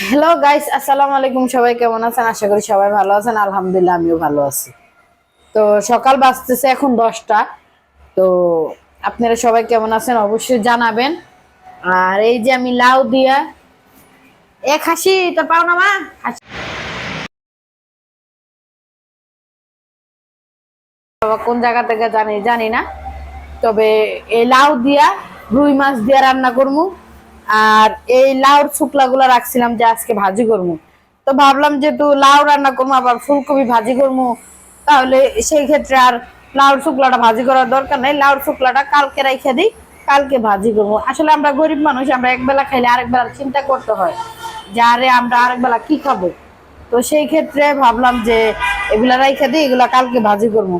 Hello guys, আসসালামু আলাইকুম। সবাই কেমন আছেন? আশা করি সবাই ভালো আছেন। আলহামদুলিল্লাহ, আমিও ভালো আছি। তো সকাল বাজতেছে এখন 10টা। তো আপনারা সবাই কেমন আছেন অবশ্যই জানাবেন। আর এই যে আমি লাউ দিয়া এক হাসি তো পাও না মা, হাসি বাবা কোন জায়গা থেকে জানি জানি না। তবে এই লাউ দিয়া রুই মাছ দিয়া রান্না করবো। আর এই লাউর শুকলা গুলা রাখছিলাম যে আজকে ভাজি করবো। তো ভাবলাম যেহেতু লাউ রান্না করবো আবার ফুলকপি ভাজি করবো, তাহলে সেই ক্ষেত্রে আর লাউর শুকলাটা ভাজি করার দরকার নেই। লাউর শুকলাটা কালকে রাইখা দিই, কালকে ভাজি করবো। আসলে আমরা গরিব মানুষ, আমরা একবেলা খাইলে আরেক বেলা চিন্তা করতে হয় যে আরে আমরা আরেক বেলা কি খাবো। তো সেই ক্ষেত্রে ভাবলাম যে এগুলা রাইখা দিই, এগুলা কালকে ভাজি করবো।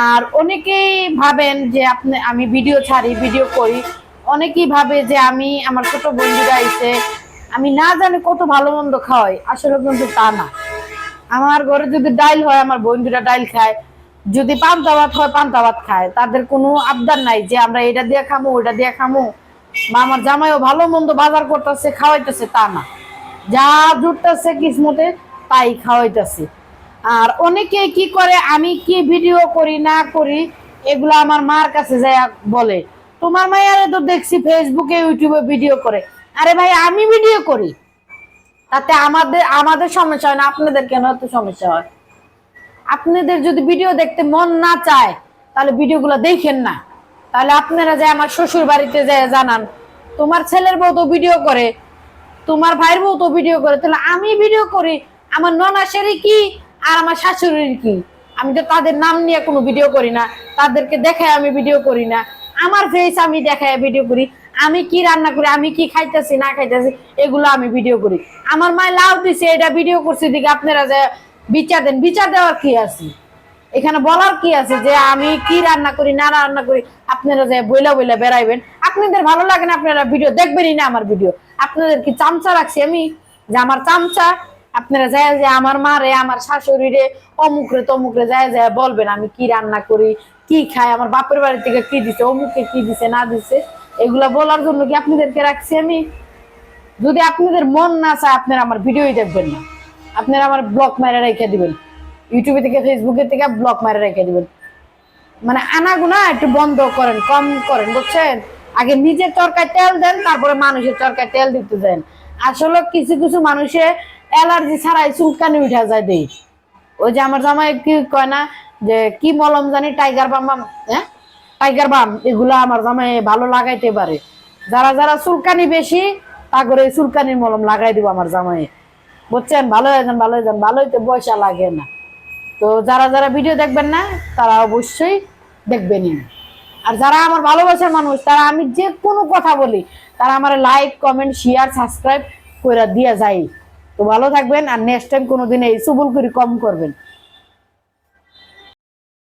আর অনেকেই ভাবেন যে আমি ভিডিও ছাড়ি, ভিডিও করি, অনেকেই ভাবে যে আমি আমার ছোট বন্ধুরা এসে আমি না জানি কত ভালো মন্দ খাওয়াই। আসলে কিন্তু তা না। আমার ঘরে যদি ডাইল হয় আমার বন্ধুরা ডাইল খায়, যদি পান্তা ভাত হয় পান্তা ভাত খায়। তাদের কোনো আবদার নাই যে আমরা এটা দিয়ে খামো ওটা দিয়ে খামো, বা আমার জামাইও ভালো মন্দ বাজার করতেছে খাওয়াইতেছে, তা না। যা জুটতেছে কিসমতে তাই খাওয়াইতেছে। আর অনেকে কি করে, আমি কি ভিডিও করি না করি এগুলো আমার মার কাছে যায় বলে, তোমার মায়ের তো দেখছি ফেসবুকে ইউটিউবে ভিডিও করে। আরে ভাই, আমি ভিডিও করি, তাতে আমাদের আমাদের সমস্যা হয় না? আপনাদের কেন এত সমস্যা হয়? আপনাদের যদি ভিডিও দেখতে মন না চায় তাহলে ভিডিওগুলো দেখেন না। তাহলে আপনারা যে আমার শ্বশুর বাড়িতে যে জানান তোমার ছেলের বউ তো ভিডিও করে, তোমার ভাইয়ের বউ তো ভিডিও করে, তাহলে আমি ভিডিও করি। আমার ননাসেরই কি আর আমার শাশুড়ির কি? আমি তো তাদের নাম নিয়ে কোনো ভিডিও করি না, তাদেরকে দেখায় আমি ভিডিও করি না। আমার ফেস আমি দেখায় ভিডিও করি। আমি কি রান্না করি, আমি কি খাইতেছি না খাইতেছি, এগুলো আমি ভিডিও করি। আমার মায় লাউ দিছে, এটা ভিডিও করছি দিকে আপনারা যে বিচার দেন। বিচার দেওয়ার কি আছে এখানে? বলার কি আছে যে আমি কি রান্না করি না রান্না করি আপনারা যে বইলা বইলা বেড়াইবেন? আপনাদের ভালো লাগে না আপনারা ভিডিও দেখবেনই না আমার ভিডিও। আপনাদের কি চামচা রাখছি আমি যে আমার চামচা? আপনারা যায় যে আমার মা রে আমার শাশুড়ি রে অমুক রে তমুক রে যায় যায় বলবেন আমি কি রান্না করি, কি খাই, আমার বাপের বাড়ি থেকে কি দিছে, অমুকে কি দিছে না দিছে, এগুলা বলার জন্য কি আপনাদেরকে রাখছি আমি? যদি আপনাদের মন না চায় আপনারা আমার ভিডিওই দেখবেন না, আপনারা আমার ব্লক মারা রেখে দিবেন। ইউটিউবে থেকে ফেসবুকে থেকে ব্লক মারা রেখে দিবেন। মানে আনাগুনা একটু বন্ধ করেন, কম করেন, বুঝছেন? আগে নিজের চরকায় তেল দেন, তারপরে মানুষের চরকায় তেল দিতে দেন। আসলে কিছু কিছু মানুষের অ্যালার্জি ছাড়াই চুলকানি উঠা যায় দেই। ওই যে আমার জামাই কি কয় না যে কি মলম জানি, টাইগার বাম, হ্যাঁ টাইগার বাম, এগুলো আমার জামাই ভালো লাগাইতে পারে। যারা যারা চুলকানি বেশি তা করে চুলকানির মলম লাগাই দিব আমার জামাই, বুঝছেন? ভালো হয়ে যান, ভালো হয়ে যান, ভালো হইতে পয়সা লাগে না। তো যারা যারা ভিডিও দেখবেন না তারা অবশ্যই দেখবেনই না। আর যারা আমার ভালোবাসার মানুষ, তারা আমি যে কোনো কথা বলি তারা আমার লাইক কমেন্ট শেয়ার সাবস্ক্রাইব করে দিয়ে যায়। তো ভালো থাকবেন, আর নেক্সট টাইম কোনোদিন এই সুবুল করি কম করবেন।